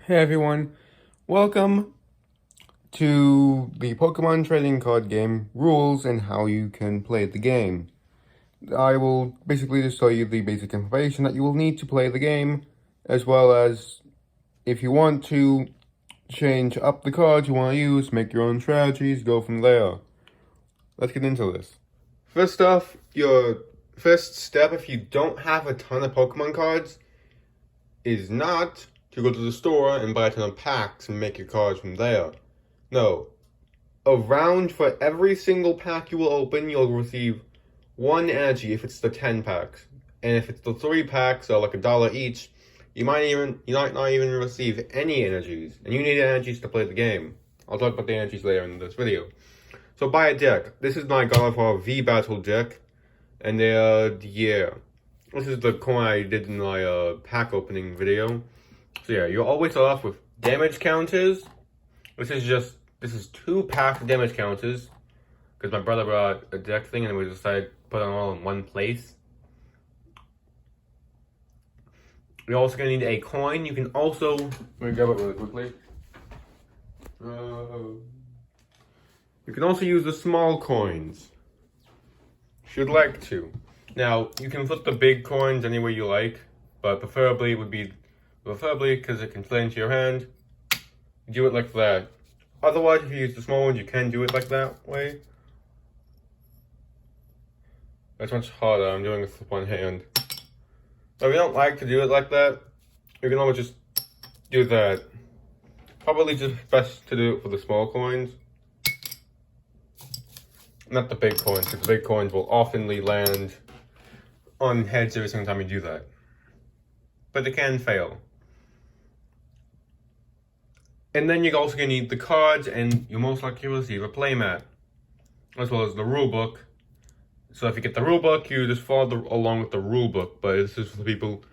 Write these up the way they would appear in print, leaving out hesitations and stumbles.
Hey everyone, welcome to the Pokemon trading card game rules and how you can play the game. I will basically just tell you the basic information that you will need to play the game, as well as if you want to change up the cards you want to use, make your own strategies, go from there. Let's get into this. First off, your first step if you don't have a ton of Pokemon cards is not to go to the store and buy a ton of packs and make your cards from there. No. Around for every single pack you will open, you'll receive one energy if it's the 10 packs. And if it's the 3 packs are like $1 each, you might not even receive any energies. And you need energies to play the game. I'll talk about the energies later in this video. So buy a deck. This is my God of War V Battle deck. And yeah. This is the coin I did in my pack opening video. So yeah, you'll always start off with damage counters. This is 2 pack damage counters. Because my brother brought a deck thing and we decided to put them all in one place. You're also going to need a coin. You can also... Let me grab it really quickly. You can also use the small coins. If you'd like to. Now, you can flip the big coins any way you like. But preferably, because it can play into your hand, do it like that. Otherwise, if you use the small ones, you can do it like that way. That's much harder. I'm doing this with one hand. So if you don't like to do it like that, you can always just do that. Probably just best to do it for the small coins. Not the big coins, because the big coins will oftenly land on heads every single time you do that. But they can fail. And then you're also going to need the cards, and you'll most likely receive a playmat, as well as the rulebook. So if you get the rulebook, you just follow along with the rulebook. But this is for the people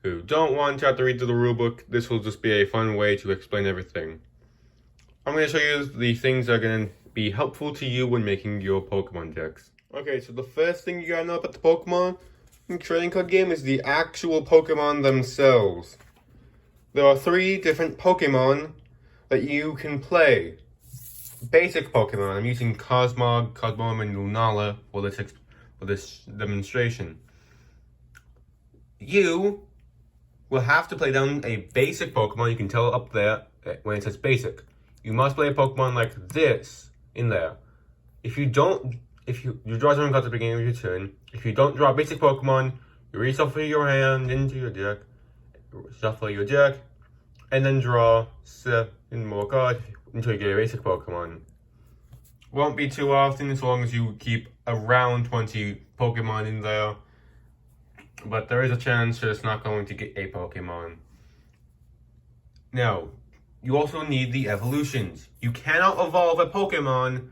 who don't want to have to read through the rulebook. This will just be a fun way to explain everything. I'm going to show you the things that are going to be helpful to you when making your Pokemon decks. Okay, so the first thing you gotta know about the Pokemon trading card game is the actual Pokemon themselves. There are 3 different Pokemon that you can play. Basic Pokemon. I'm using Cosmog, Cosmoem, and Lunala for this demonstration. You will have to play down a basic Pokemon. You can tell up there when it says basic. You must play a Pokemon like this in there. If you draw 7 cards at the beginning of your turn. If you don't draw a basic Pokemon, you reshuffle your hand into your deck, shuffle your deck, and then draw 7 more cards until you get a basic Pokemon. Won't be too often as long as you keep around 20 Pokemon in there. But there is a chance that it's not going to get a Pokemon. Now, you also need the evolutions. You cannot evolve a Pokemon.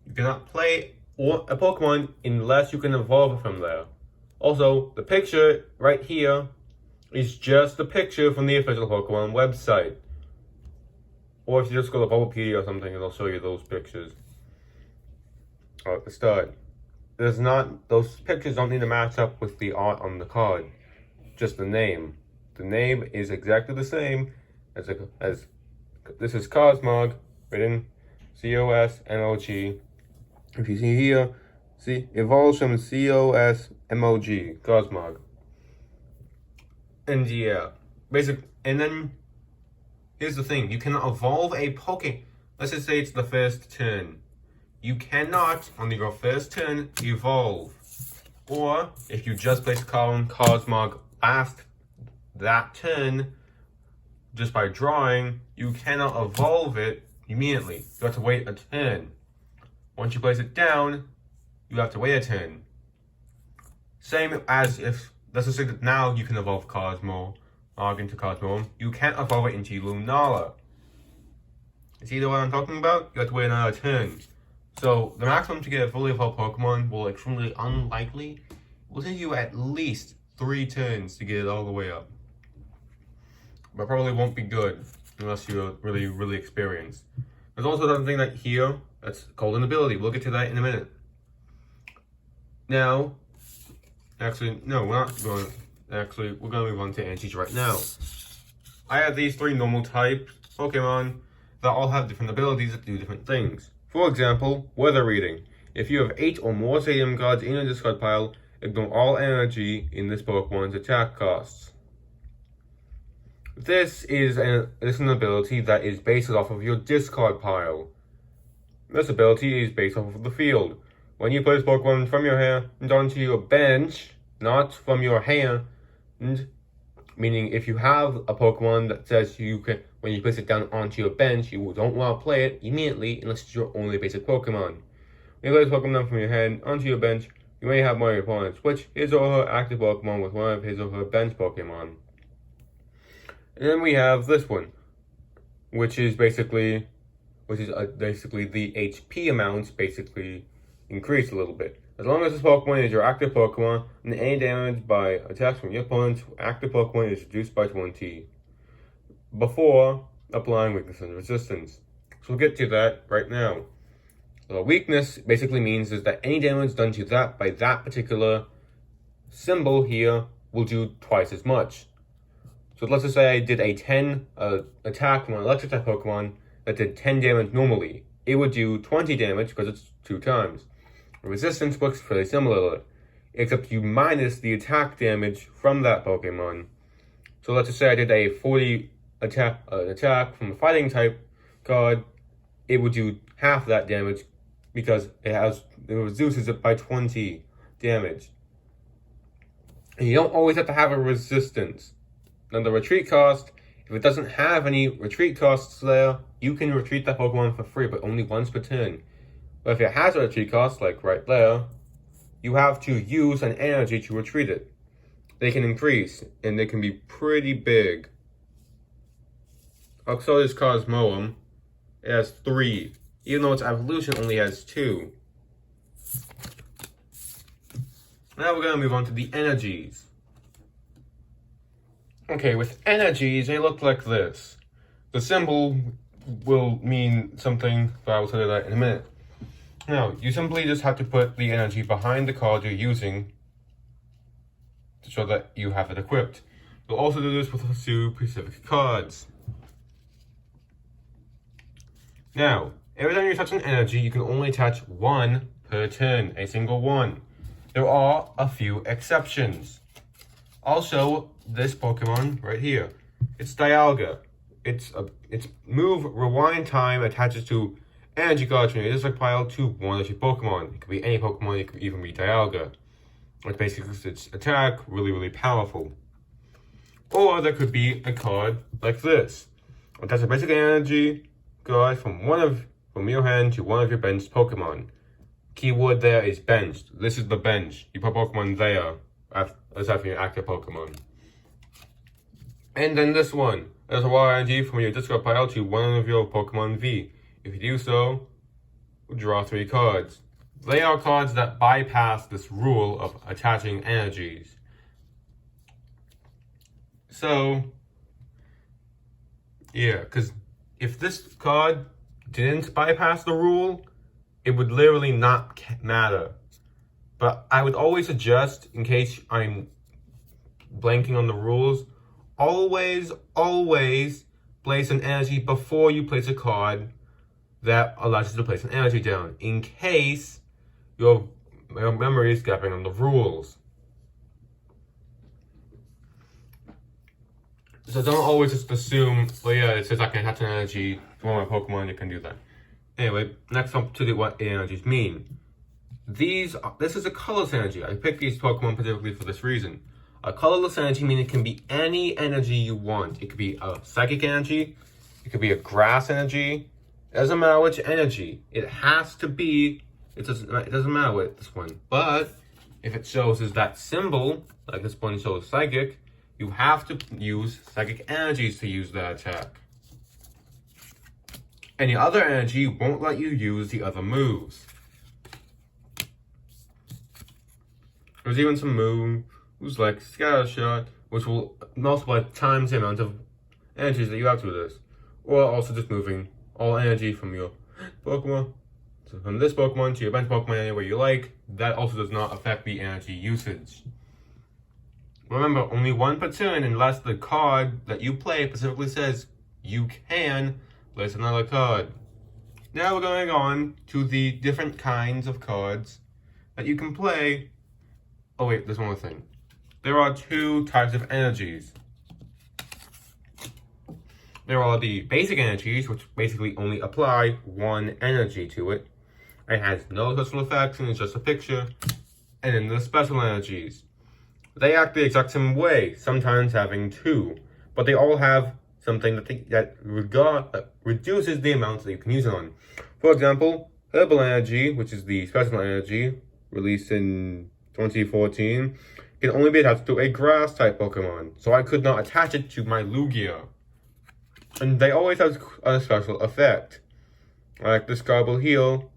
You cannot play a Pokemon unless you can evolve it from there. Also, the picture right here is just the picture from the official Pokemon website. Or if you just go to Bulbapedia or something, it'll show you those pictures. At the start. Those pictures don't need to match up with the art on the card. Just the name. The name is exactly the same as this is Cosmog, written C-O-S-M-O-G. If you see here, see, evolves from C-O-S-M-O-G, Cosmog. And yeah, and then, here's the thing, you cannot evolve a Pokemon. Let's just say it's the first turn. You cannot, on your first turn, evolve. Or, if you just place a card on Cosmog last that turn, just by drawing, you cannot evolve it immediately. You have to wait a turn. Once you place it down, you have to wait a turn. Same as if, let's just say that now you can evolve Cosmog into Cosmoem. You can't evolve it into Lunala. See what I'm talking about? You have to wait another turn. So, the maximum to get a fully evolved Pokemon will extremely unlikely. It will take you at least 3 turns to get it all the way up. But probably won't be good unless you're really, really experienced. There's also another thing that here that's called an ability. We'll get to that in a minute. Now, actually, no, we're not going. Actually, we're going to move on to energies right now. I have these 3 normal type Pokemon that all have different abilities that do different things. For example, weather reading. If you have 8 or more stadium cards in your discard pile, ignore all energy in this Pokemon's attack costs. This is an ability that is based off of your discard pile. This ability is based off of the field. When you place Pokemon from your hand onto your bench, not from your hand, meaning if you have a Pokemon that says you can, when you place it down onto your bench, you don't want to play it immediately unless it's your only basic Pokemon. When you place Pokemon from your hand onto your bench, you may have one of your opponents switch his or her active Pokemon with one of his or her bench Pokemon. And then we have this one, which is basically the HP amounts basically increase a little bit. As long as this Pokemon is your active Pokemon, and any damage by attacks from your opponent's active Pokemon is reduced by 20 before applying weakness and resistance. So we'll get to that right now. So weakness basically means is that any damage done to that by that particular symbol here will do twice as much. So let's just say I did a 10 attack from an electric type Pokemon that did 10 damage normally. It would do 20 damage because it's 2 times. Resistance works fairly similarly, except you minus the attack damage from that Pokemon. So let's just say I did a 40 attack from a fighting type card. It would do half that damage because it reduces it by 20 damage. And you don't always have to have a resistance. Now the retreat cost, if it doesn't have any retreat costs there, you can retreat that Pokemon for free, but only once per turn. But if it has a retreat cost, like right there, you have to use an energy to retreat it. They can increase, and they can be pretty big. Oxalius Cosmoem, it has 3, even though its evolution only has 2. Now we're going to move on to the energies. Okay, with energies, they look like this. The symbol will mean something, but I will tell you that in a minute. Now, you simply just have to put the energy behind the card you're using to show that you have it equipped. We'll also do this with 2 specific cards. Now, every time you touch an energy, you can only attach 1 per turn, a single one. There are a few exceptions. Also, this Pokemon right here, it's Dialga. Its move rewind time attaches to energy cards from your discard pile to one of your Pokemon. It could be any Pokemon, it could even be Dialga. Which basically makes its attack really powerful. Or there could be a card like this. Attach a basic energy card from your hand to one of your benched Pokemon. Keyword there is benched. This is the bench. You put Pokemon there aside from your active Pokemon. And then this one. There's a raw energy from your discard pile to one of your Pokemon V. If you do so, draw 3 cards. They are cards that bypass this rule of attaching energies. So, yeah, because if this card didn't bypass the rule, it would literally not matter. But I would always suggest, in case I'm blanking on the rules, always place an energy before you place a card that allows you to place an energy down, in case your memory is gapping on the rules. So don't always just assume, well, yeah, it says I can attach an energy to one of my Pokemon, you can do that. Anyway, next up to what energies mean. This is a colorless energy. I picked these Pokemon particularly for this reason. A colorless energy means it can be any energy you want. It could be a psychic energy, it could be a grass energy. It doesn't matter which energy. It has to be, it doesn't matter what this one. But if it shows as that symbol, like this one shows psychic, you have to use psychic energies to use that attack. Any other energy won't let you use the other moves. There's even some moves like Scatter Shot, which will multiply times the amount of energies that you have to do this. Or also just moving all energy from your Pokemon, so from this Pokemon to your bench Pokemon anywhere you like. That also does not affect the energy usage. Remember, only one per turn unless the card that you play specifically says you can place another card. Now we're going on to the different kinds of cards that you can play. Oh wait, there's one more thing. There are two types of energies. There are the basic energies, which basically only apply one energy to it. It has no special effects and it's just a picture. And then the special energies. They act the exact same way, sometimes having two, but they all have something that reduces the amount that you can use it on. For example, Herbal Energy, which is the special energy, released in 2014, can only be attached to a grass-type Pokemon, so I could not attach it to my Lugia. And they always have a special effect. Like this card will heal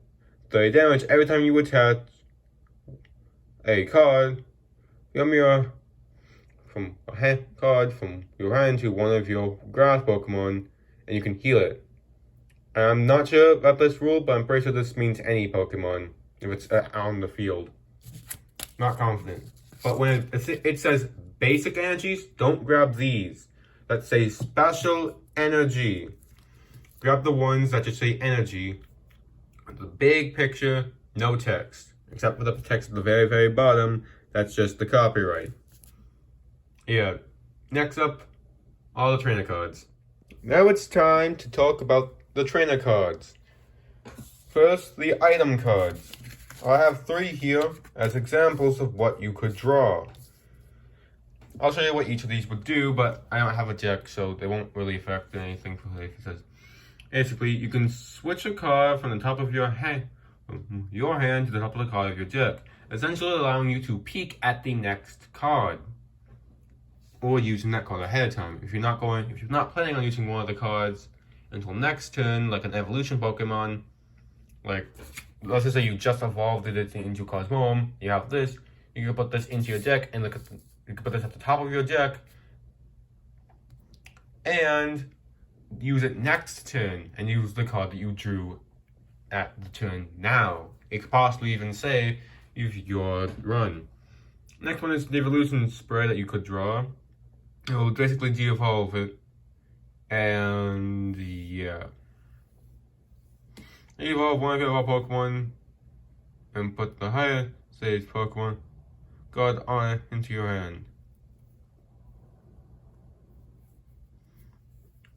30 damage every time you attach a card from your card from your hand to one of your grass Pokemon, and you can heal it. I'm not sure about this rule, but I'm pretty sure this means any Pokemon if it's on the field. Not confident. But when it says basic energies, don't grab these that say special energy. Grab the ones that just say energy. The big picture, no text. Except for the text at the very, very bottom. That's just the copyright. Yeah. Next up, all the trainer cards. Now it's time to talk about the trainer cards. First, the item cards. I have 3 here as examples of what you could draw. I'll show you what each of these would do, but I don't have a deck, so they won't really affect anything. Basically, you can switch a card from the top of your hand to the top of the card of your deck, essentially allowing you to peek at the next card, or using that card ahead of time. If you're not planning on using one of the cards until next turn, like an evolution Pokemon, like let's just say you just evolved it into Cosmome, you have this, you can put this into your deck and you can put this at the top of your deck and use it next turn and use the card that you drew at the turn now. It could possibly even say if your run. Next one is the evolution spray that you could draw. It will basically de-evolve it. And yeah. Evolve one of your Pokemon and put the higher stage Pokemon card on it into your hand.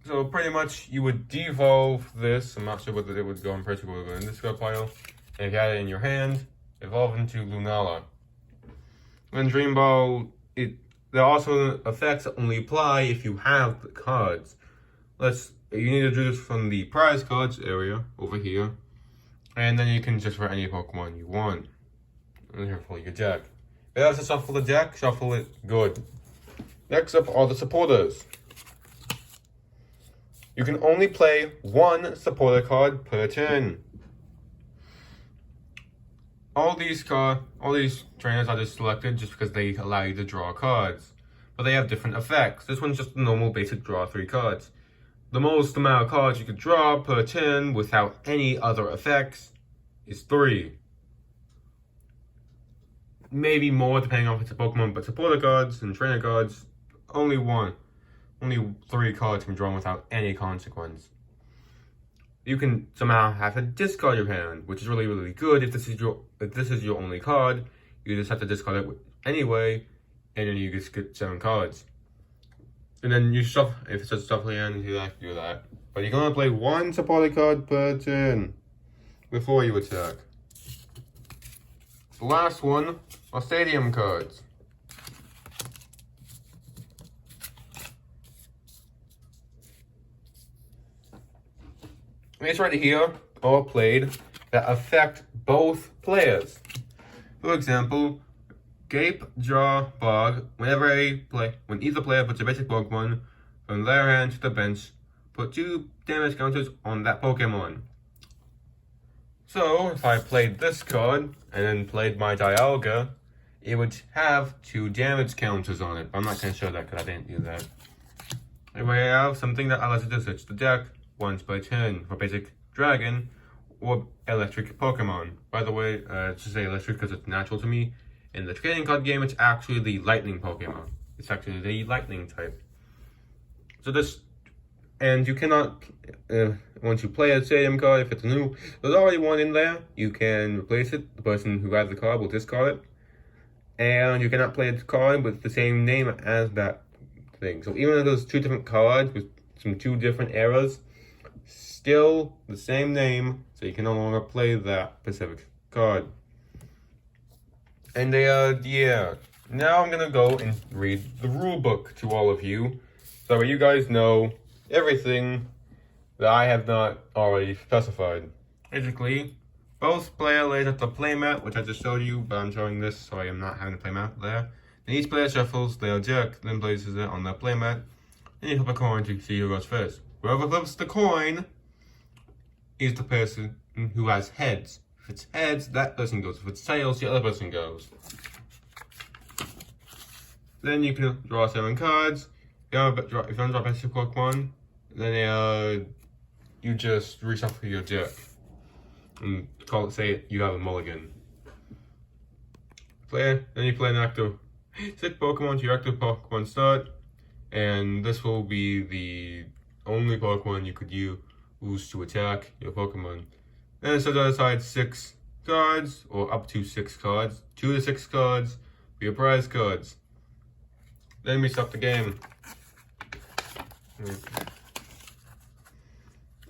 So pretty much you would devolve this. I'm not sure whether it would go in principle or in this card pile. And if you had it in your hand, evolve into Lunala. When Dream Ball, there are also effects that only apply if you have the cards. You need to do this from the prize cards area over here. And then you can just for any Pokemon you want. And here for your deck. If you have to shuffle the deck, shuffle it good. Next up are the supporters. You can only play one supporter card per turn. All these trainers are just selected just because they allow you to draw cards. But they have different effects. This one's just a normal basic draw 3 cards. The most amount of cards you could draw per turn without any other effects is 3. Maybe more depending on if it's a Pokemon, but supporter cards and trainer cards, only 3 cards can be drawn without any consequence. You can somehow have to discard your hand, which is really, really good if this is your only card. You just have to discard it anyway, and then you just get 7 cards. And then you shuffle, if it says shuffle your hand, you have to do that. But you can only play 1 supporter card per turn before you attack. The last one are stadium cards. These right here are played that affect both players. For example, Gape, Draw, Bog, when either player puts a basic Pokemon from their hand to the bench, put 2 damage counters on that Pokemon. So, if I played this card, and then played my Dialga, it would have 2 damage counters on it. I'm not going to show that because I didn't do that. Anyway, I have something that allows you to switch the deck once per turn for basic Dragon or electric Pokemon. By the way, I should say electric because it's natural to me. In the trading card game, it's actually the lightning Pokemon. It's actually the lightning type. So this, and you cannot, once you play a stadium card, if it's new, there's already one in there, you can replace it. The person who has the card will discard it. And you cannot play the card with the same name as that thing. So even though there's two different cards with some two different eras, still the same name, so you can no longer play that specific card. And yeah, now I'm gonna go and read the rule book to all of you, so that you guys know everything that I have not already specified. Basically, both player lays out the playmat, which I just showed you, but I'm showing this so I am not having the playmat there. Then each player shuffles their deck, then places it on the playmat. Then you flip a coin to see who goes first. Whoever flips the coin is the person who has heads. If it's heads, that person goes. If it's tails, the other person goes. Then you can draw 7 cards. If you want to draw basic Pokemon, then you just reshuffle your deck and say you have a mulligan. Then you play an active 6 Pokemon to your active Pokemon start, and this will be the only Pokemon you could use to attack your Pokemon. Then set aside 6 cards, or up to 6 cards, 2 to 6 cards for your prize cards. Then we start the game.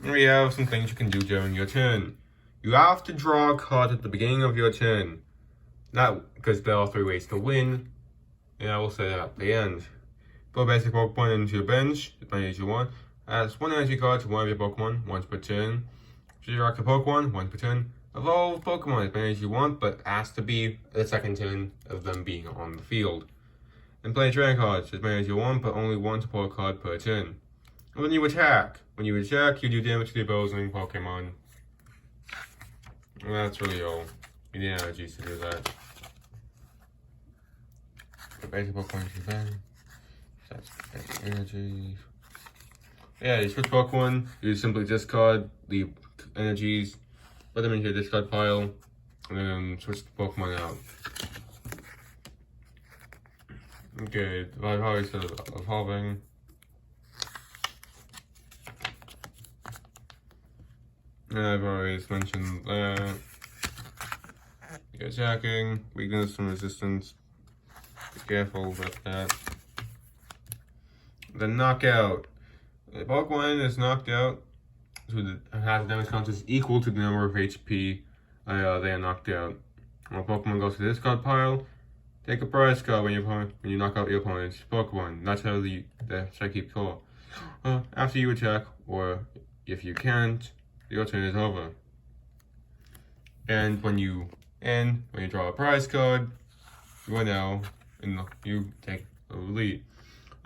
We have some things you can do during your turn. You have to draw a card at the beginning of your turn. Not because there are 3 ways to win, and I will say that at the end. Put a basic Pokemon into your bench, as many as you want. Add 1 energy card to one of your Pokemon, once per turn. Choose your active Pokemon, once per turn. Evolve Pokemon as many as you want, but it has to be the second turn of them being on the field. And play training cards as many as you want, but only 1 support card per turn. And when you attack, you do damage to the opposing Pokemon. And that's really all. You need energies to do that. Basic Pokemon to bench. That's basic energies. Yeah, you switch Pokemon, you simply discard the energies, put them into your discard pile, and then switch the Pokemon out. Okay, I've already said evolving. I've already mentioned that. You're attacking, weakness and resistance. Be careful about that. The knockout. The Pokemon is knocked out, so it has damage counters equal to the number of HP they are knocked out. When a Pokemon goes to the discard pile, take a prize card when you knock out your opponent's Pokemon. That's how the should keep score. After you attack, or if you can't, your turn is over. And when you draw a prize card, you win now, and you take the lead.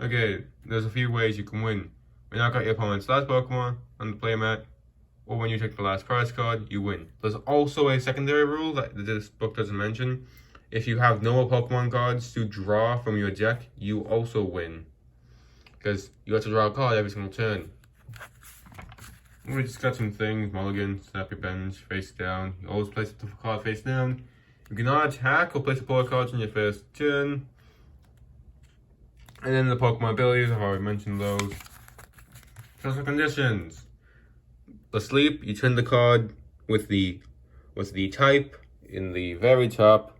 Okay, there's a few ways you can win. When you knock out your opponent's last Pokemon on the playmat, or when you take the last prize card, you win. There's also a secondary rule that this book doesn't mention. If you have no Pokemon cards to draw from your deck, you also win. Because you have to draw a card every single turn. We just got some things. Mulligan, snap your bench, face down. You always place the card face down. You cannot attack or place support cards on your first turn. And then the Pokemon abilities, I've already mentioned those. Special conditions. The sleep, you turn the card with the type in the very top.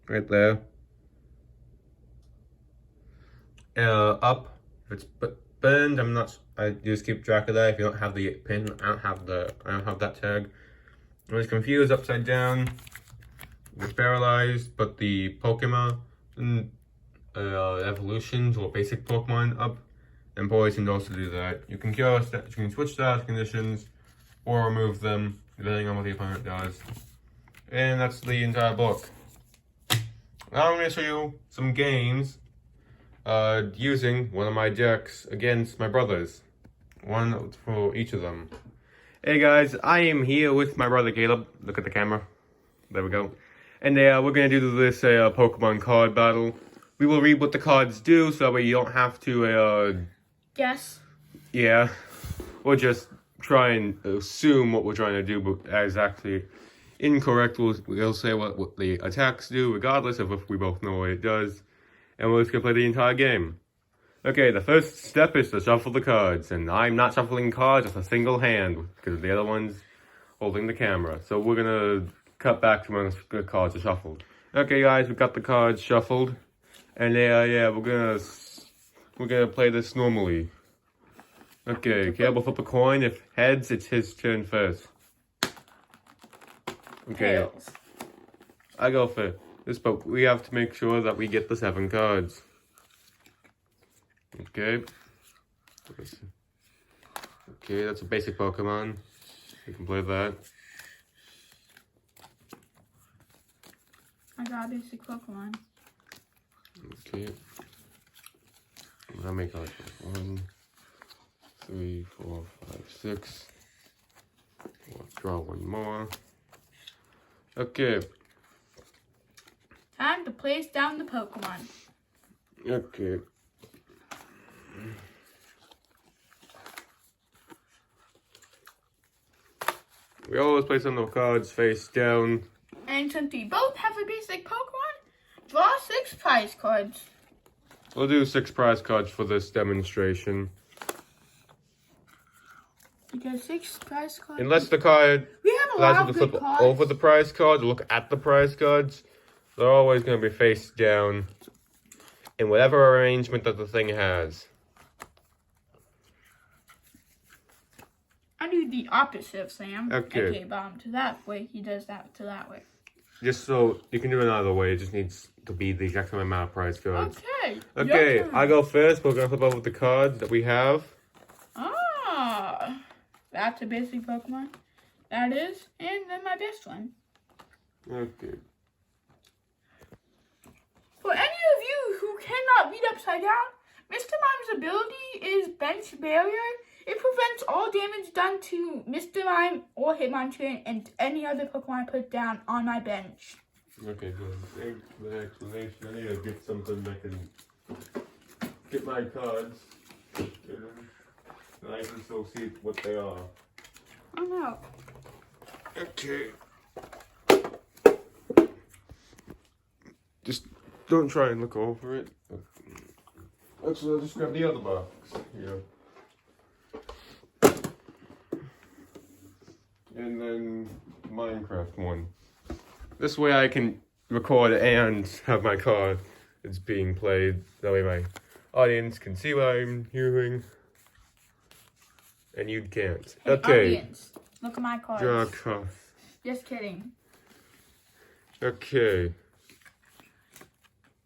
Right there. Up. If it's pinned, I just keep track of that. If you don't have the pin, I don't have that tag. When it's confused, upside down. It's paralyzed, but the Pokemon evolutions or basic Pokemon up, and poison also do that. You can switch status conditions or remove them depending on what the opponent does. And that's the entire book. Now I'm going to show you some games using one of my decks against my brothers. One for each of them. Hey guys, I am here with my brother Caleb. Look at the camera. There we go. And we're going to do this Pokemon card battle. We will read what the cards do so that way you don't have to... Guess. Yeah. We'll just try and assume what we're trying to do, but as actually incorrect. We'll say what the attacks do, regardless of if we both know what it does, and we're just gonna play the entire game. Okay, the first step is to shuffle the cards, and I'm not shuffling cards with a single hand because the other one's holding the camera. So we're gonna cut back to when the cards are shuffled. Okay, guys, we got the cards shuffled, and yeah, we're gonna play this normally. Okay, Caleb will flip a coin. If heads, it's his turn first. Okay, Tails. I go first. But we have to make sure that we get the 7 cards. Okay. Okay, that's a basic Pokemon. We can play that. I got a basic Pokemon. Okay. How many cards? 1, 3, 4, 5, 6. We'll draw one more. Okay. Time to place down the Pokemon. Okay. We always place on the cards face down. And since we both have a basic Pokemon, draw 6 prize cards. We'll do 6 prize cards for this demonstration. You got 6 prize cards. Unless the card We have a allows lot you of to good flip cards. over the prize cards, look at the prize cards, they're always going to be face down in whatever arrangement that the thing has. I do the opposite of Sam. Okay. Okay, bottom to that way. He does that to that way. Just so you can do it another way, it just needs to be the exact same amount of prize cards. Okay. Okay, your turn. I go first. We're going to flip over the cards that we have. Ah, that's a basic Pokemon. That is, and then my best one. Okay. For any of you who cannot read upside down, Mr. Mime's ability is Bench Barrier. It prevents all damage done to Mr. Mime or Hitmonchan and any other Pokemon I put down on my bench. Okay, good. Thanks for the explanation. I need to get something that can get my cards. And I can still see what they are. Oh no. Okay. Just don't try and look over it. Actually, I'll just grab the other box. Yeah. And then Minecraft one. This way I can record and have my card that's being played. That way my audience can see what I'm hearing. And you can't. Hey, Okay. Audience, look at my cards. Draw a card. Just kidding. Okay.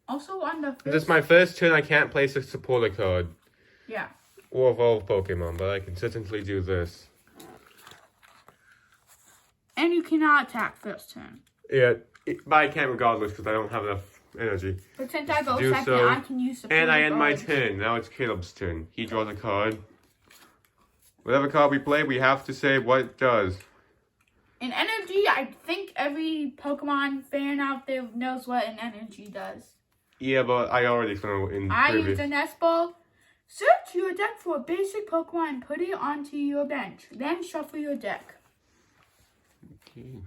Also on the first... This is my first turn. I can't place a supporter card. Yeah. Or evolve Pokemon, but I can certainly do this. And you cannot attack first turn. Yeah, but I can't regardless because I don't have enough energy. But since I go Do second, so. I can use the And I end my cards. turn. Now it's Caleb's turn. He draws a card. Whatever card we play, we have to say what it does. In energy, I think every Pokemon fan out there knows what an energy does. Yeah, but I already explained in I previous. use a nest ball. Search your deck for a basic Pokemon and put it onto your bench. Then shuffle your deck. Okay.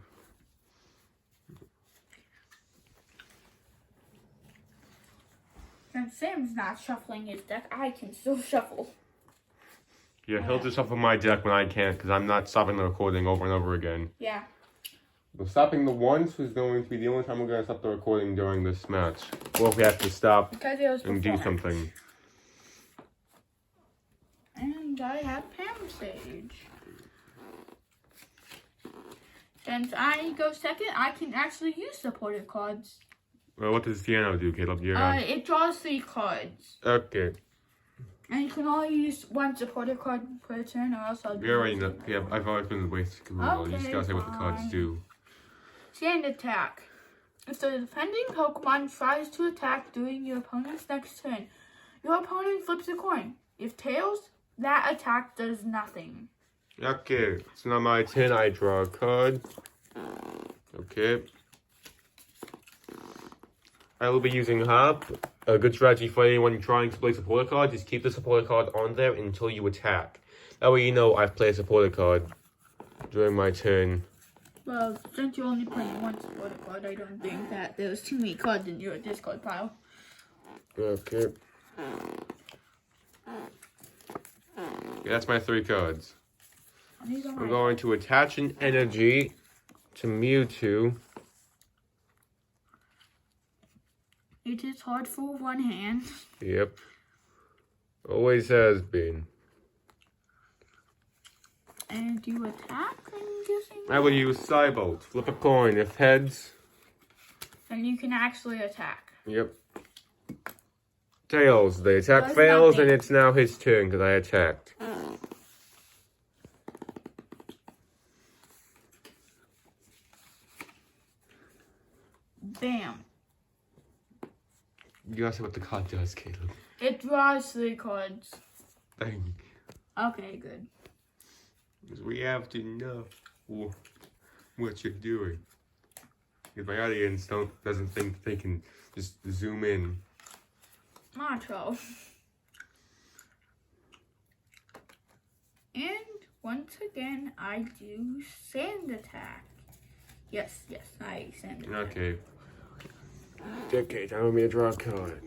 Since Sam's not shuffling his deck, I can still shuffle. Yeah, he'll just shuffle my deck when I can't because I'm not stopping the recording over and over again. Yeah. But stopping the once is going to be the only time we're going to stop the recording during this match. Or if we have to stop Because it was and do before. something. And I have Pam Sage. Since I go second, I can actually use supported cards. Well, what does Tiano do, Caleb? It draws 3 cards. Okay. And you can only use 1 supported card per turn, or else I'll do You already it. know. Yeah, I've always been wasting Google. You just Okay, gotta say what the cards fine. do. Sand attack. If the defending Pokemon tries to attack during your opponent's next turn, your opponent flips a coin. If tails, that attack does nothing. Okay, it's now my turn. I draw a card. Okay. I will be using Hop. A good strategy for anyone trying to play supporter card is keep the supporter card on there until you attack. That way you know I've played a supporter card during my turn. Well, since you're only playing one supporter card, I don't think that there's too many cards in your discard pile. Okay. Yeah, that's my 3 cards. These are I'm my going to attach an energy to Mewtwo. It is hard for one hand. Yep. Always has been. And you attack, I'm guessing? I will use Cybolt. Flip a coin. If heads. And you can actually attack. Yep. Tails. The attack Does fails, nothing. and it's now his turn because I attacked. Bam. You asked what the card does, Caleb. It draws 3 cards. Thank you. Okay, good. Because we have to know what you're doing. Because my audience doesn't think they can just zoom in. Macho. And once again, I do sand attack. Yes, I sand attack. Okay. Okay, time for me to draw a card.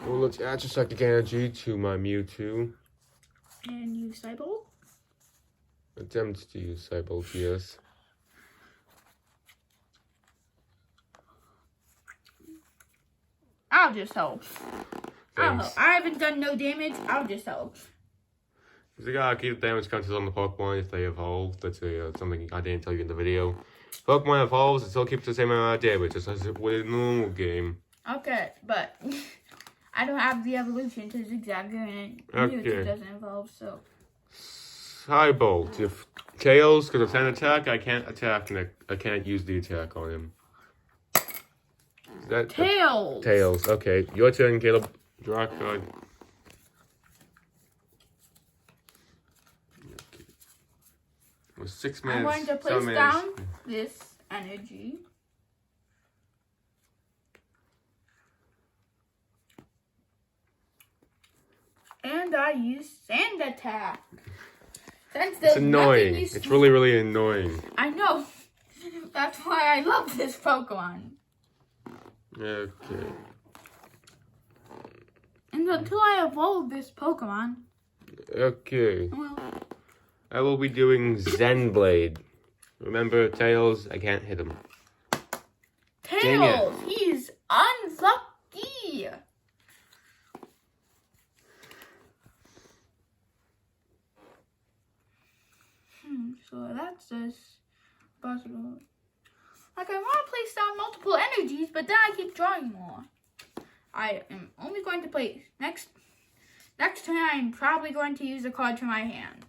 Well, let's add your psychic energy to my Mewtwo. And you Cybolt? Attempt to use Cybolt, yes. I'll just help. I'll Thanks. help. I haven't done no damage. I'll just help. Because you gotta keep the damage counters on the Pokemon if they evolve. That's something I didn't tell you in the video. If Pokemon evolves, it still keeps the same amount of damage, just as it would in a normal game. Okay, but I don't have the evolution to Zigzagger and Okay. Mewtwo doesn't evolve, so. Cybolt. If Tails, because of 10 attack, I can't attack, and I can't use the attack on him. Is that Tails! Tails. Okay, your turn, Caleb. Draw a card. Okay. Well, 6 minutes. I'm going to 7 place minutes. down this energy. And I use sand attack. Since It's there's annoying. nothing It's really, really annoying. I know. That's why I love this Pokemon. Okay. And until I evolve this Pokemon, Okay. well, I will be doing Zen Blade. Remember, Tails, I can't hit him. Dang it. Tails, he's unlucky. So that's this possible. Like, I want to place down multiple energies, but then I keep drawing more. I am only going to place next turn. I'm probably going to use a card to my hand,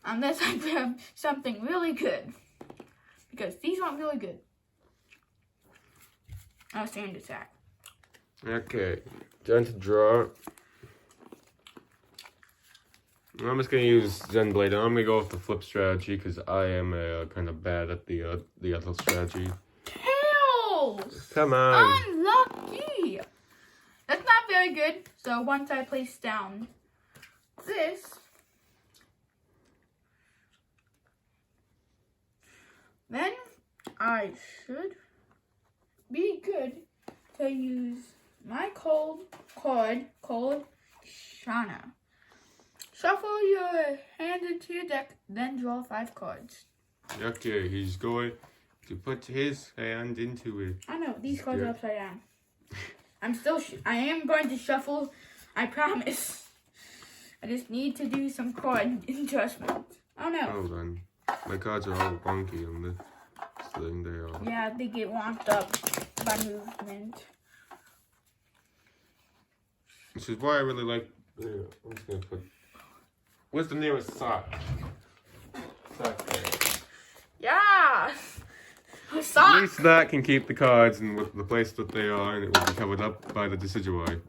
unless I grab something really good, because these aren't really good. I'll sand attack. Okay. Time to draw. I'm just gonna use Zen Blade. I'm gonna go with the flip strategy because I am kind of bad at the other strategy. Tails! Come on. Unlucky! That's not very good. So once I place down this, then I should be good to use my cold card called Shauna. Shuffle your hand into your deck, then draw 5 cards. Okay, he's going to put his hand into it. I know, these cards Yeah. are upside down. I am going to shuffle, I promise. I just need to do some card adjustments. Oh no. Hold on. My cards are all wonky on this thing. They are. Yeah, they get wound up by movement. Which is why I really like. I'm just gonna put. Where's the nearest sock? Sock there. Yeah! At Sock! least that can keep the cards in the place that they are, and it will be covered up by the Decidueye.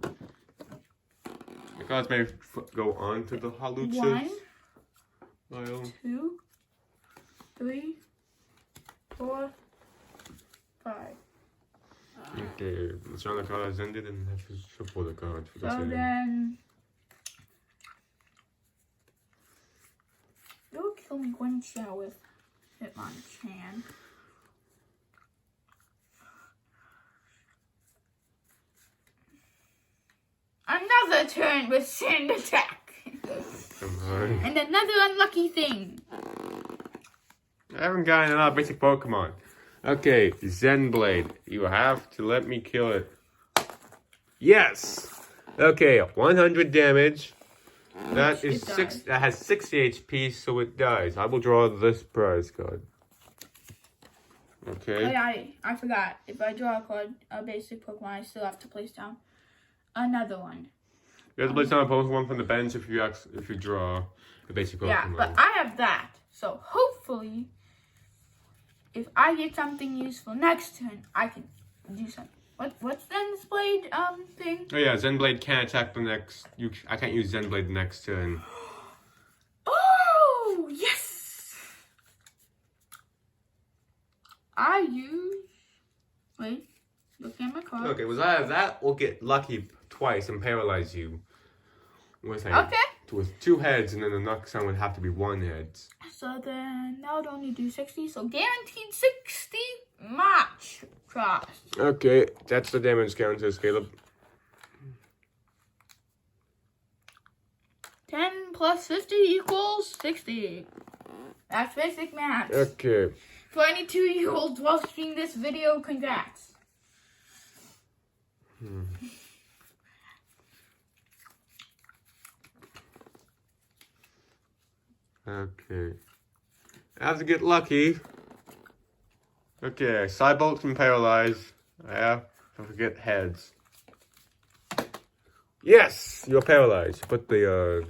The cards may go onto the hollow 1, chips pile. 2, 3, 4, 5. Okay, let's draw the card has ended and have to shuffle the card. So then, you'll kill me one shot with Hitmonchan. Another turn with Sand Attack. Come on. And another unlucky thing. I haven't gotten a lot of basic Pokemon. Okay, Zenblade. You have to let me kill it. Yes! Okay, 100 damage. That is that has 60 HP, so it dies. I will draw this prize card. Okay. I forgot. If I draw a card, a basic Pokemon, I still have to place down another one. You have to place down a Pokemon from the bench if you draw a basic Pokemon. Yeah, but I have that. So hopefully, if I get something useful next turn, I can do something. What's Zenblade thing? Oh yeah, Zenblade can't attack the next. I can't use Zenblade the next turn. Oh yes! I use. Wait, look at my card. Okay, was either that or get lucky twice and paralyze you. With with 2 heads, and then the next time would have to be 1 head. So then that would only do 60. So guaranteed 60 match cross. Okay, that's the damage counters, Caleb. 10 plus 50 equals 60. That's basic math. Okay. For any 2-year-olds watching this video, congrats. Okay. I have to get lucky. Okay, Cybolt can paralyze. Yeah, don't forget heads. Yes, you're paralyzed. Put the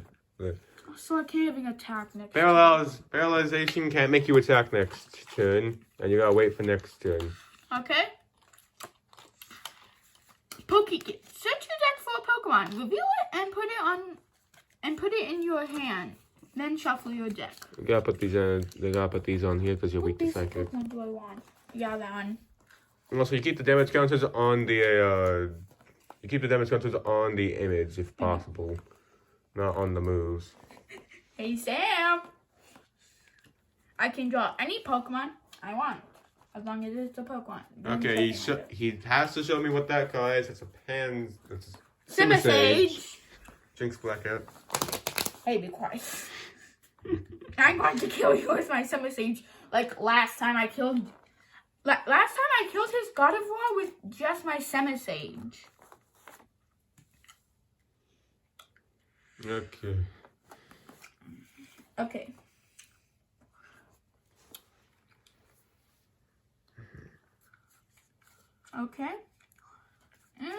So I can't even attack next paralyzation can't make you attack next turn, and you gotta wait for next turn. Okay. Search your deck for a Pokemon. Reveal it and put it in your hand. Then shuffle your deck. You gotta put these they gotta put these on here because you're weak to psychic. What Pokemon do I want? Yeah, that one. And also, you keep the damage counters on the image if possible, not on the moves. Hey Sam, I can draw any Pokemon I want as long as it's a Pokemon. Okay, he has to show me what that card is. It's a Simisage. Jinx Blackout. Hey, be quiet. I'm going to kill you with my Simisage. Like last time I killed his God of War with just my Simisage. Okay. Okay. Okay. And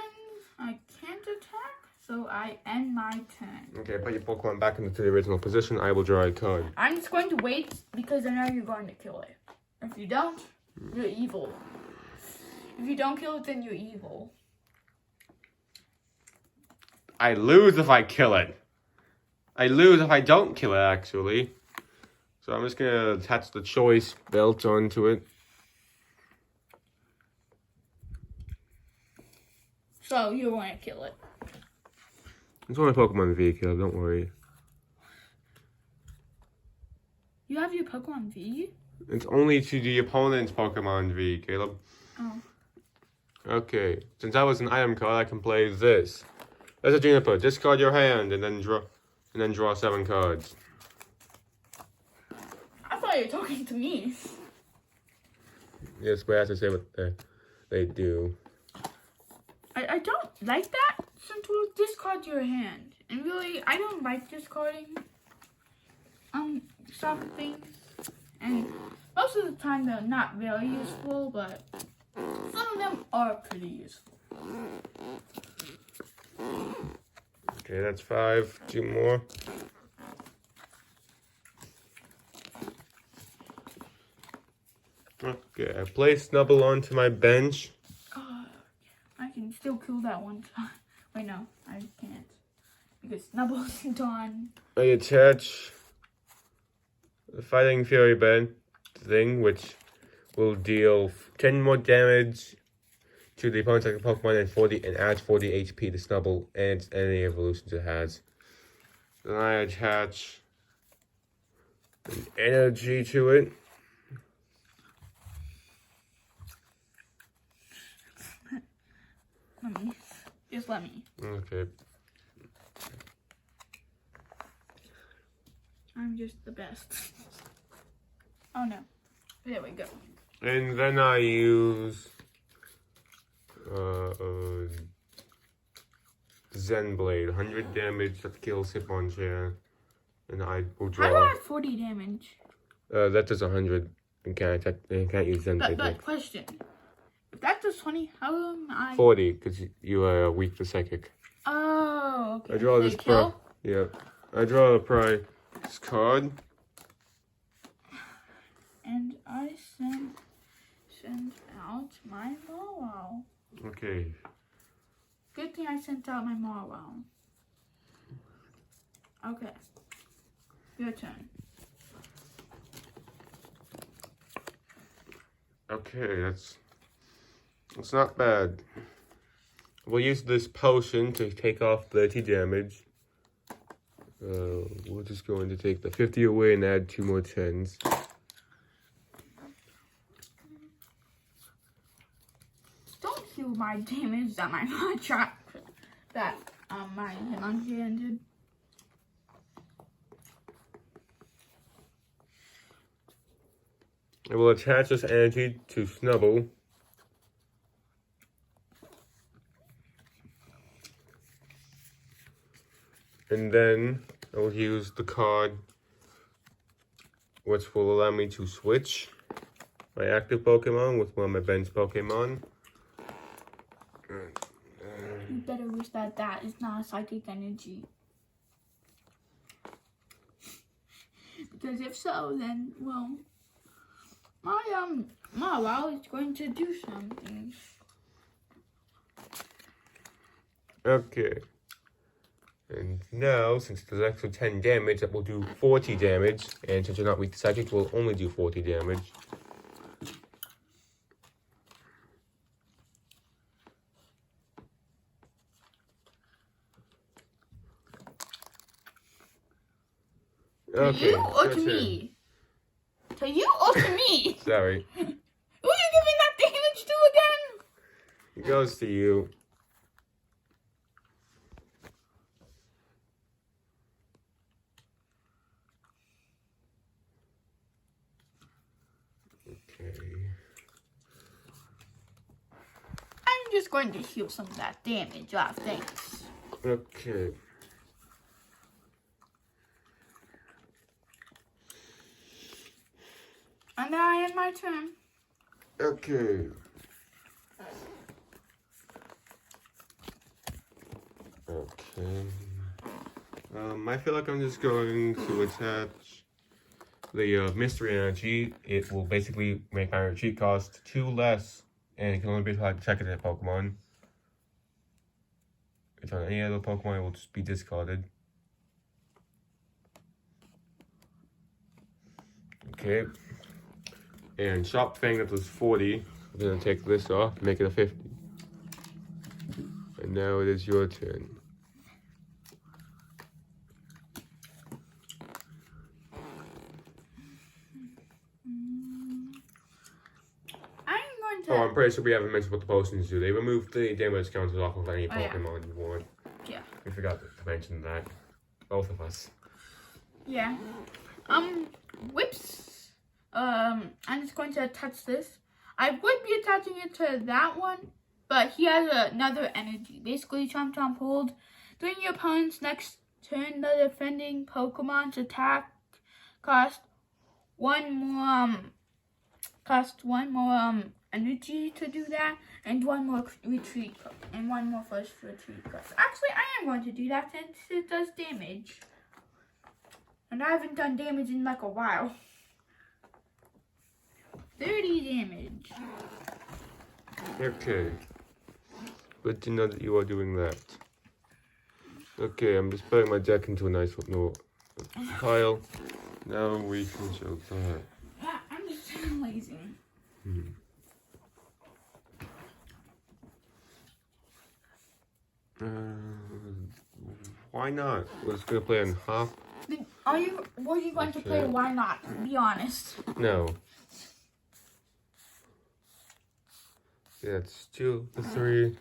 I can't attack, so I end my turn. Okay, put your Pokemon back into the original position. I will draw a card. I'm just going to wait because I know you're going to kill it. If you don't, you're evil. If you don't kill it, then you're evil. I lose if I kill it. I lose if I don't kill it, actually. So I'm just gonna attach the choice belt onto it. So you're going to kill it. It's only Pokemon V, Caleb, don't worry. You have your Pokemon V? It's only to the opponent's Pokemon V, Caleb. Oh. Okay, since that was an item card, I can play this. That's a Juniper. Discard your hand and then draw 7 cards. I thought you were talking to me. Yes, but I have to say what they do. I don't like that, since we'll discard your hand. And really, I don't like discarding some things. And most of the time they're not very useful, but some of them are pretty useful. Okay, that's 5. 2 more. Okay, I place Snubble onto my bench. I can still kill that one time. Wait, no, I can't. Because Snubble isn't on. I attach the Fighting Fury bed thing, which will deal 10 more damage to the opponent's active Pokemon and adds 40 HP to Snubble and any evolutions it has. Then I attach an energy to it. Just let me. Okay. I'm just the best. Oh no. There we go. And then I use Zen Blade, 100 damage that kills Hitmonchan, and I will draw. How do I have 40 damage? That does 100. And can't use Zen Blade. But question. If that does 20, how am I? 40, because you are weak to Psychic. Oh, okay. I draw this kill? Yeah. I draw a prize card. And I send out my Marwell. Okay. Good thing I sent out my Marwell. Okay. Your turn. Okay, that's not bad. We'll use this potion to take off 30 damage. We're just going to take the 50 away and add 2 more 10s. Don't heal my damage that my my Hitmonchan did. I will attach this energy to Snubble. And then I will use the card which will allow me to switch my active Pokemon with one of my bench Pokemon. You better wish that is not a psychic energy. Because if so, then, well, my WoW is going to do something. Okay. And now, since there's extra 10 damage, that will do 40 damage. And since you're not weak to Psychic, we'll only do 40 damage. To you or to me? To you or to me? Sorry. Who are you giving that damage to again? It goes to you. Okay. I'm just going to heal some of that damage off, thanks. Okay. And now I end my turn. Okay. Okay. I feel like I'm just going to attach the mystery energy. It will basically make my retreat cost 2 less, and it can only be applied to second Pokemon. If it's on any other Pokemon, it will just be discarded. Okay. And Sharp Fang, that was 40. I'm gonna take this off, make it a 50. And now it is your turn. Oh, I'm pretty sure we haven't mentioned what the potions do. They remove the damage counters off of any Pokemon you want. Yeah. We forgot to mention that. Both of us. Yeah. Whips. I'm just going to attach this. I would be attaching it to that one, but he has another energy. Basically, Chomp Chomp hold. During your opponent's next turn, the defending Pokemon's attack cost one more energy to do that, and one more retreat and one more first retreat cost. Actually, I am going to do that since it does damage, and I haven't done damage in like a while. 30 damage. Okay. Good to know that you are doing that. Okay, I'm just putting my deck into a nice little pile. Now we can show that. Yeah, I'm just lazy. Why not? Let's go play on half. Were you going to play? Why not? Be honest. No. Yeah, it's 2 of the 3.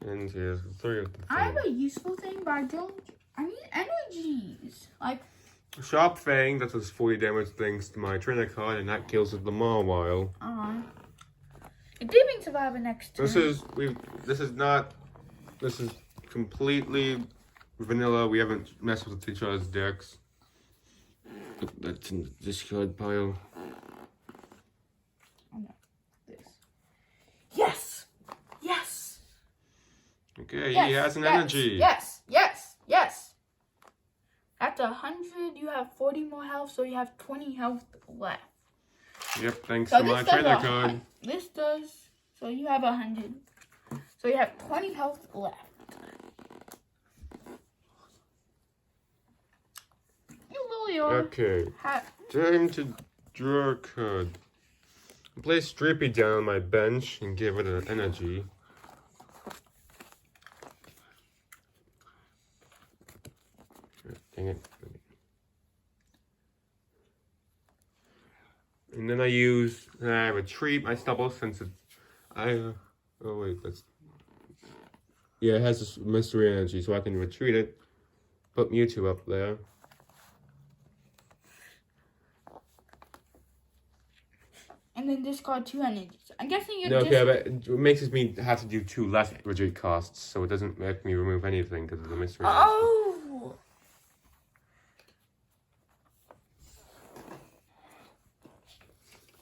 And here's 3 of the 3. I have a useful thing, but I need energies. Like. Sharp Fang, that does 40 damage thanks to my trainer card, and that kills the Marwile. It did mean survivor next turn. This is completely vanilla. We haven't messed with each other's decks. That's in the discard pile. Oh no, this. Yes! Yes! Okay, yes, he has an yes, energy. Yes, yes, yes. After 100, you have 40 more health, so you have 20 health left. Yep, thanks to my trainer card. This does, so you have 100. So you have 20 health left. You Lily are. Okay, time to draw a card. Place Drippy down on my bench and give it an energy. Dang it. And then I retreat my stubble since it, oh wait, yeah, it has this mystery energy, so I can retreat it, put Mewtwo up there. And then discard 2 energies. I'm guessing you're but it makes me have to do 2 less retreat costs, so it doesn't make me remove anything because of the mystery energy. Oh!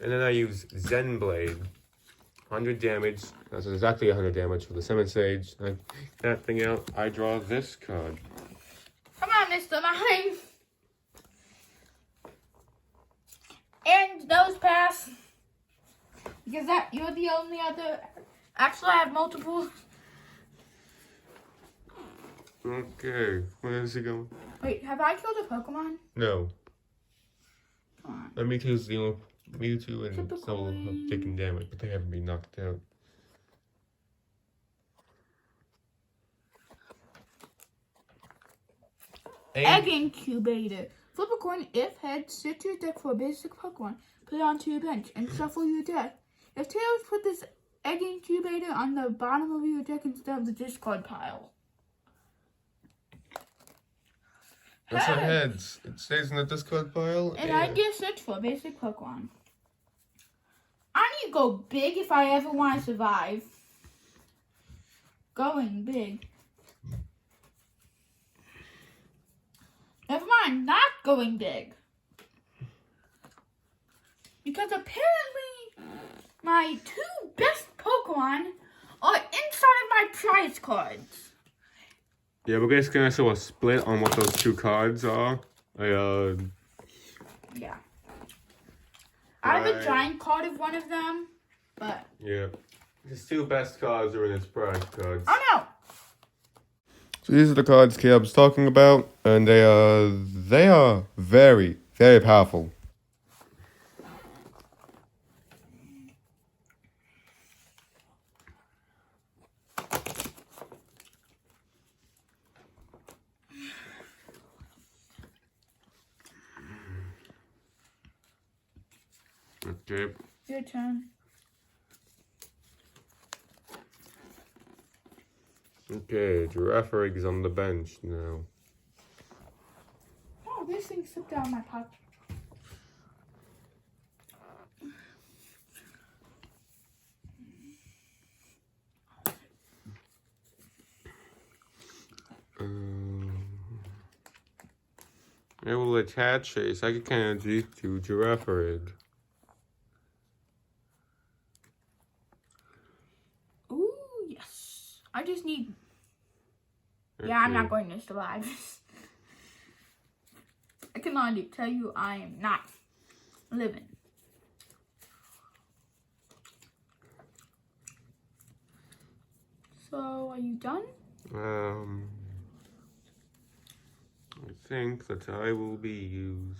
And then I use Zen Blade. 100 damage. That's exactly 100 damage for the Summon Sage. I take that thing out. I draw this card. Come on, Mr. Mime. And those pass. Because you're the only other. Actually, I have multiple. Okay. Where is he going? Wait, have I killed a Pokemon? No. Come on. Mewtwo's the only. Mewtwo and Typically. Soul have taken damage, but they haven't been knocked out. Egg Incubator. Flip a coin. If heads, search your deck for a basic Pokemon. Put it onto your bench and shuffle your deck. If tails, put this Egg Incubator on the bottom of your deck instead of the discard pile. That's our heads. It stays in the discard pile. And I get search for a basic Pokemon. I need to go big if I ever want to survive. Going big. Never mind, not going big. Because apparently my 2 best Pokemon are inside of my prize cards. Yeah, we're just gonna show a split on what those 2 cards are. Yeah. I have a giant card of one of them, but... Yeah. His 2 best cards are in his prize cards. Oh no! So these are the cards Caleb's talking about, and they are very, very powerful. Okay. Your turn. Okay, Giraffe Egg's on the bench now. Oh, this thing slipped out of my pocket. I will attach a psychic energy to Giraffe Egg. Ooh, yes. I just need... Yeah, I'm not going to survive. I can already tell you I am not living. So, are you done? I think that I will be used.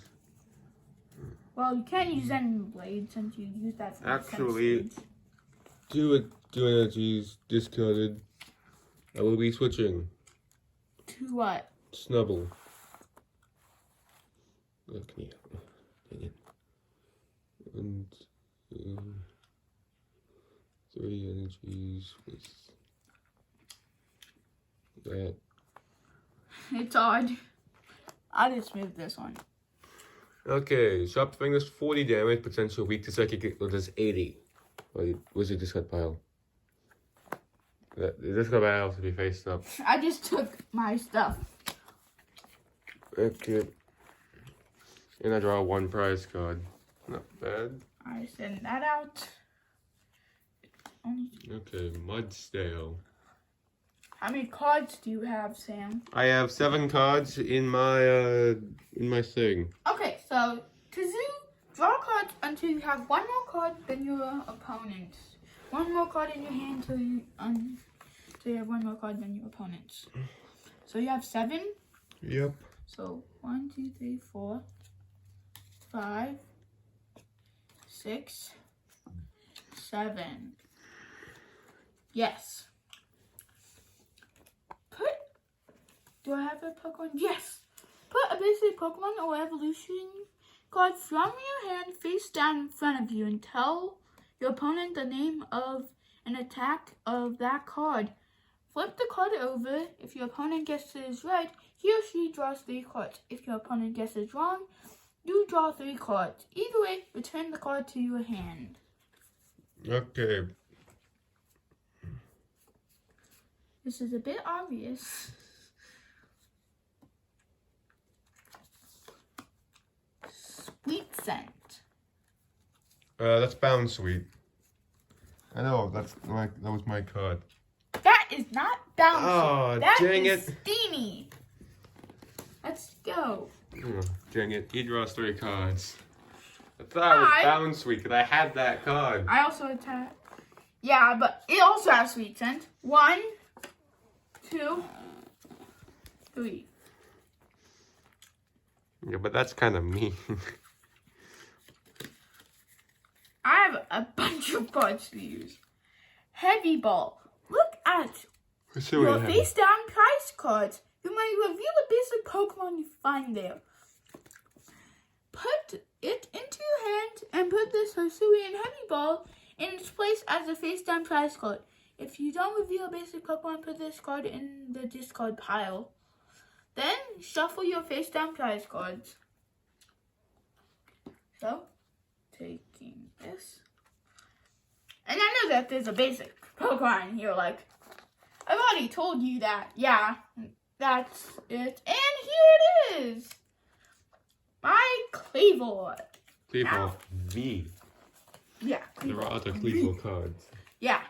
Well, you can't use any blade since you used that for Actually, 2 energies discarded. I will be switching. To what? Snubble. Look me up. Dang it. 1, 2, 3 energies with that. It's odd. I'll just move this one. Okay, sharp thing is 40 damage, potential weak to psychic does 80. Wait, where's your discard pile? The discard pile has to be faced up. I just took my stuff. Okay. And I draw 1 prize card. Not bad. I send that out. Okay, Mudstale. How many cards do you have, Sam? I have 7 cards in my thing. Okay, so to draw cards until you have 1 more card than your opponents. 1 more card in your hand till you have 1 more card than your opponents. So you have 7. Yep. So 1, 2, 3, 4, 5, 6, 7. Yes. Do I have a Pokemon? Yes. Put a basic Pokemon or evolution card from your hand face down in front of you and tell your opponent the name of an attack of that card. Flip the card over. If your opponent guesses right, he or she draws 3 cards. If your opponent guesses wrong, you draw 3 cards. Either way, return the card to your hand. Okay. This is a bit obvious. Sweet scent. That's Bound Sweet. I know, that was my card. That is not bouncy. Oh, that dang is it. steamy. Let's go. Oh, dang it. He draws 3 cards. I thought it was Bound Sweet because I had that card. I also attack. Yeah, but it also has sweet scent. 1, 2, 3. Yeah, but that's kind of mean. I have a bunch of cards to use. Heavy Ball. Look at your face down prize cards. You may reveal a basic Pokemon you find there. Put it into your hand and put this Hisuian Heavy Ball in its place as a face down prize card. If you don't reveal a basic Pokemon, put this card in the discard pile. Then shuffle your face down prize cards. So, taking this. And I know that there's a basic Pokemon here, like, I've already told you that. Yeah, that's it. And here it is. My Cleavor. Cleavor V. Yeah, Cleavor. There are other Cleavor cards. Yeah.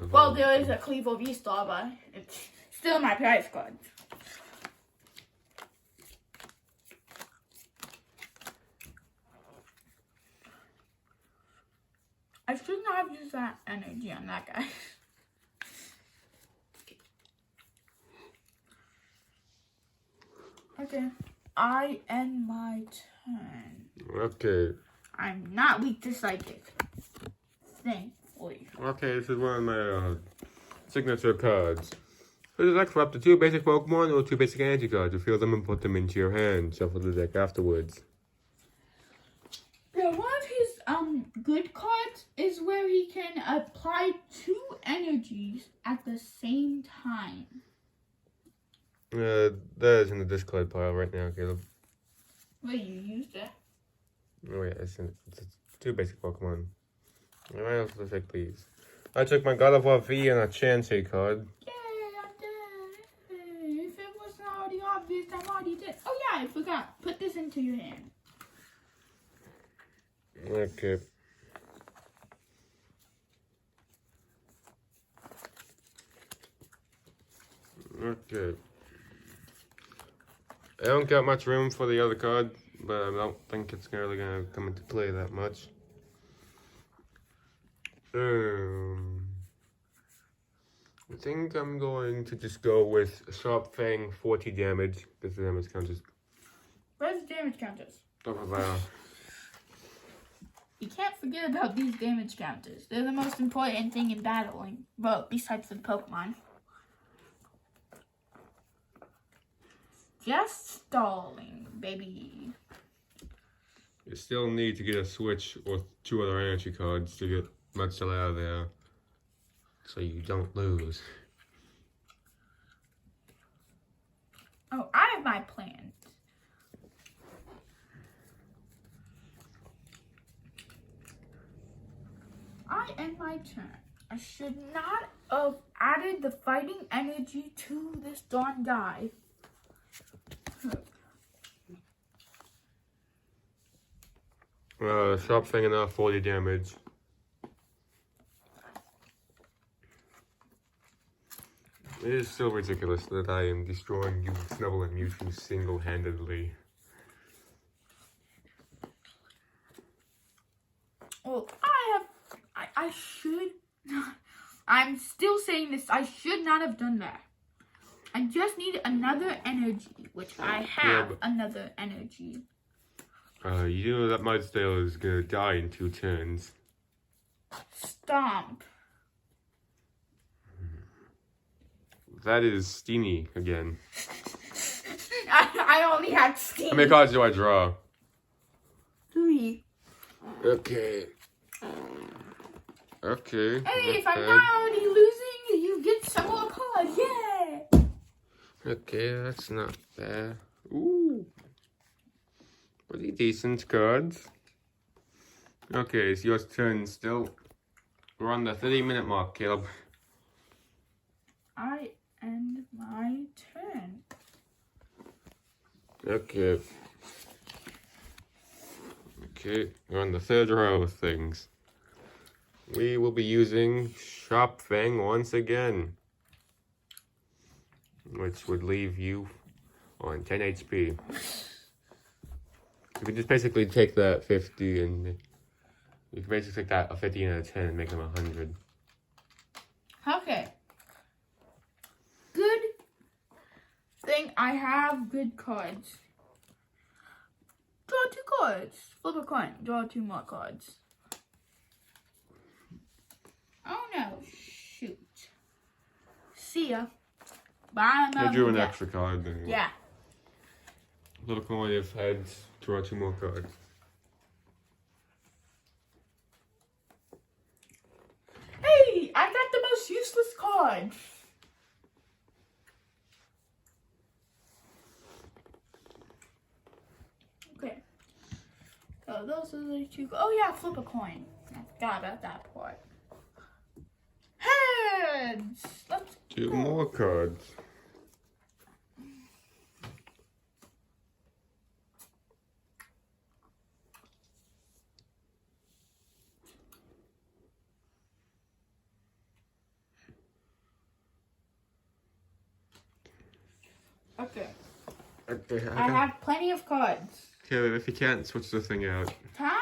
Well, there is a Cleavor V-Star, but it's still my prize card. I should not have used that energy on that guy. Okay, I end my turn. Okay. I'm not weak to psychic. Thankfully. Okay, this is one of my signature cards. This is like for up to 2 basic Pokemon or 2 basic energy cards. You fill them and put them into your hand. Shuffle the deck afterwards. Yeah, one of his good cards is where he can apply 2 energies at the same time. That is in the discard pile right now, Caleb. Wait, you used it? Oh yeah, it's 2 basic Pokemon. I might also take these. I took my God of War V and a Chansey card. Yay, I did. If it wasn't already obvious, I already did. Oh yeah, I forgot. Put this into your hand. Okay. Okay. I don't got much room for the other card, but I don't think it's really gonna come into play that much. I think I'm going to just go with Sharp Fang 40 damage. This is damage counters. Where's the damage counters? Top of our... You can't forget about these damage counters. They're the most important thing in battling. Well, besides the Pokemon. just stalling, baby. You still need to get a switch or 2 other energy cards to get Mudsdale out of there, so you don't lose. Oh, I have my plans. I end my turn. I should not have added the fighting energy to this darn guy. Sharp Fang enough, 40 damage. It is still ridiculous that I am destroying you, Snubble and Mewtwo single-handedly. Well, I should not. I'm still saying this. I should not have done that. I just need another energy, which I have another energy. You know that Mudsdale is gonna die in 2 turns. Stomp. That is Steamy again. I only had Steamy. How many cards do I draw? 3. Okay. Okay. Hey, if I'm not already losing, you get some more cards. Yeah. Okay, that's not bad. Ooh. Pretty decent cards. Okay, it's your turn still. We're on the 30-minute mark, Caleb. I end my turn. Okay. Okay, we're on the 3rd row of things. We will be using Sharp Fang once again, which would leave you on 10 HP. You can just basically take that 50 and you can basically take that a 50 and a 10 and make them 100. Okay. Good thing I have good cards. Draw 2 cards. Flip a coin. Draw 2 more cards. Oh no. Shoot. See ya. Bye. I drew an extra card then. Yeah. Flip a coin if heads, draw 2 more cards. Hey, I got the most useless card. Okay. So those are the 2. Oh yeah, flip a coin. I forgot about that part. Heads. Let's 2 go. more cards. Okay. Okay, I have plenty of cards. Caleb, if you can't, switch the thing out. Time?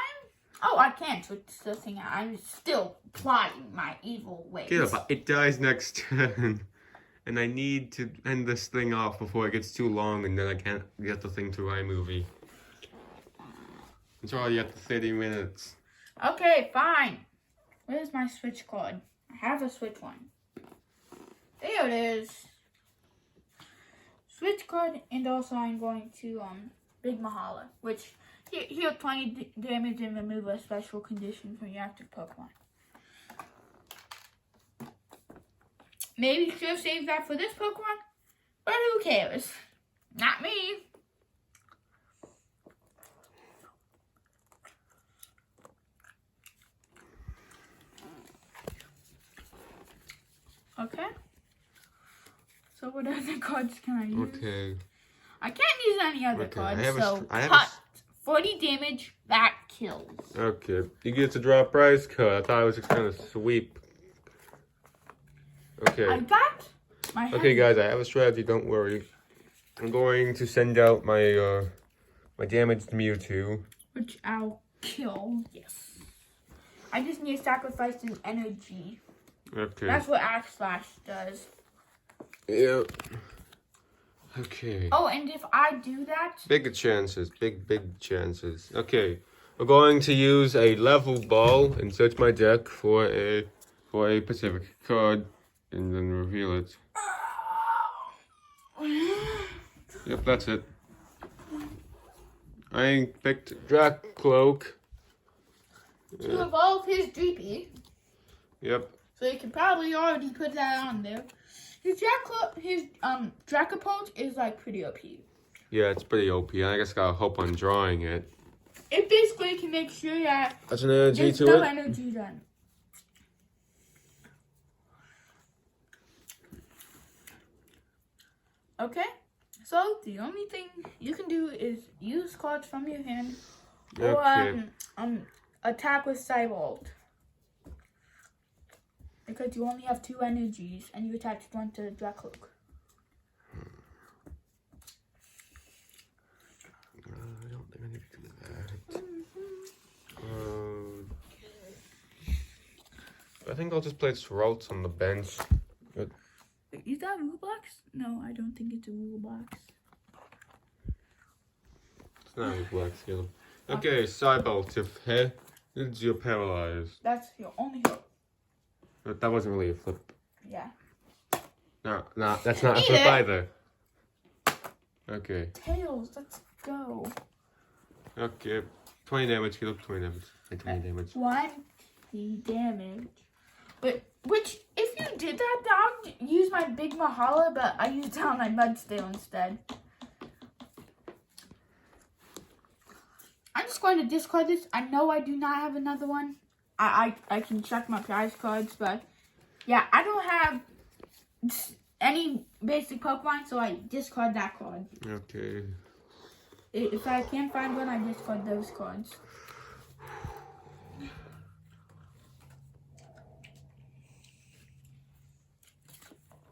Oh, I can't switch the thing out. I'm still plotting my evil ways. Caleb, it dies next turn. And I need to end this thing off before it gets too long and then I can't get the thing to iMovie. It's already at the 30 minutes. Okay, fine. Where's my switch card? I have a switch one. There it is. Switch card, and also I'm going to Big Mahala, which heal 20 damage and remove a special condition from your active Pokemon. Maybe should have saved that for this Pokemon, but who cares? Not me. Okay. So what other cards can I use? Okay. I can't use any other cards, so I have cut. 40 damage, that kills. Okay. You get to draw a prize card. I thought I was just gonna sweep. Okay. I got my Okay, guys, I have a strategy. Don't worry. I'm going to send out my my damaged Mewtwo. which I'll kill. Yes. I just need to sacrifice some energy. Okay. That's what Axe Slash does. Yeah. Okay. Oh, and if I do that... Big chances. Big chances. Okay. We're going to use a level ball and search my deck for a Pacific card and then reveal it. Yep, that's it. I picked Drac Cloak. To evolve his Dreepy. Yep. So you can probably already put that on there. His Dracopult is like pretty OP. Yeah, it's pretty OP. I guess I gotta hope on drawing it. It basically can make sure that That's an energy there's to no it. energy done. Okay, so the only thing you can do is use cards from your hand or Okay. attack with Cybolt. Because you only have 2 energies and you attach one to Dracloak. I don't think I need to do that. I think I'll just play Throats on the bench. Is that rule box? No, I don't think it's a rule box. It's not a black skill. Okay, Cybolt, if heads, you're paralyzed. That's your only hope. But that wasn't really a flip. Yeah. No, that's not a flip either. Okay. Tails, let's go. Okay. 20 damage, Caleb. 20 damage. 20 damage. 20 damage. But, which, if you did that, I would use my Big Mahala, but I used down my Mudstale instead. I'm just going to discard this. I know I do not have another one. I can check my prize cards, but yeah, I don't have any basic Pokemon, so I discard that card. Okay. If I can't find one, I discard those cards.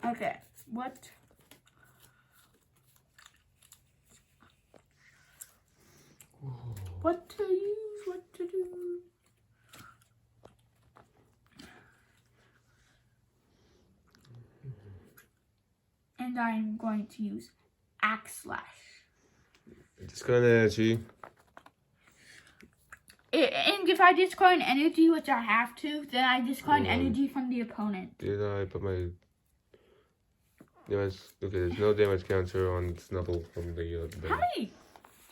Okay, what to use, what to do. And I'm going to use Axe Slash. Discard energy. And if I discard an energy, which I have to, then I discard an energy from the opponent. Did I put my damage? Okay, there's no damage counter on Snubble from the. How many?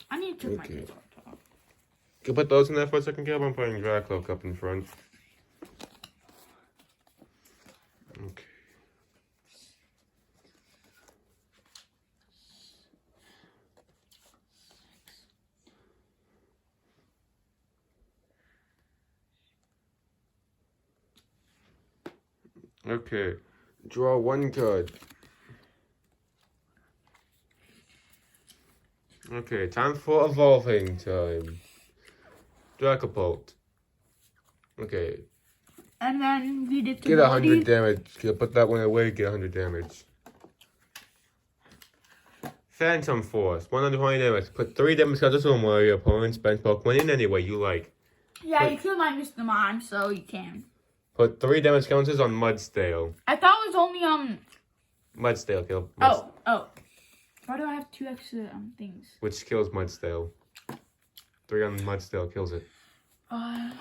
I need to check my discard. Can put those in there for a second, Caleb? I'm putting Dracloak up in front. Okay. Okay. Draw 1 card. Okay, time for evolving time. Dracopult. Okay. And then we did Get 100 damage. Put that one away, get 100 damage. Phantom Force, 120 damage. Put 3 damage counters on one of your opponent's bench Pokemon in any way you like. Yeah, you killed my Mr. Mime, so you can. Put 3 damage counters on Mudstale. I thought it was only, Mudstale, kill. Oh. Why do I have 2 extra, things? Which kills Mudstale. 3 on Mudstale kills it. No!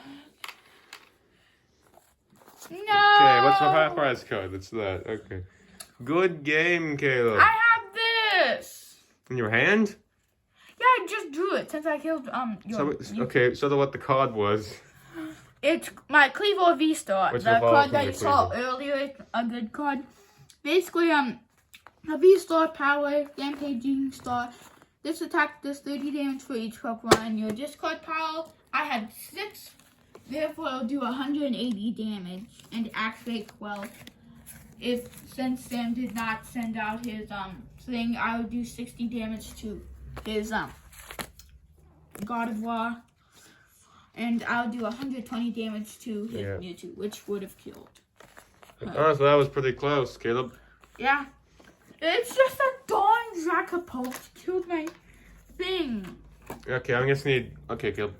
Okay, what's my prize card? That's that. Okay. Good game, Caleb. I have this! In your hand? Yeah, I just drew it since I killed, Okay, so what the card was. It's my Cleaver V-Star. Which The evolves card from that your you saw Cleaver. earlier. It's a good card. Basically, a V-Star power, Rampaging Star. This attack does 30 damage for each Pokemon. Your discard pile, I had 6. Therefore, it'll do 180 damage and activate 12. Since Sam did not send out his thing, I would do 60 damage to his God of War. And I'll do 120 damage to his Mewtwo, which would have killed. Honestly, that was pretty close, Caleb. Yeah. It's just a darn Dracopult killed my thing. Okay, I'm just need. Okay, Caleb.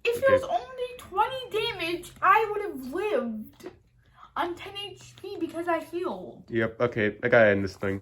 If it was only 20 damage, I would have lived on 10 HP because I healed. Yep, okay, I gotta end this thing.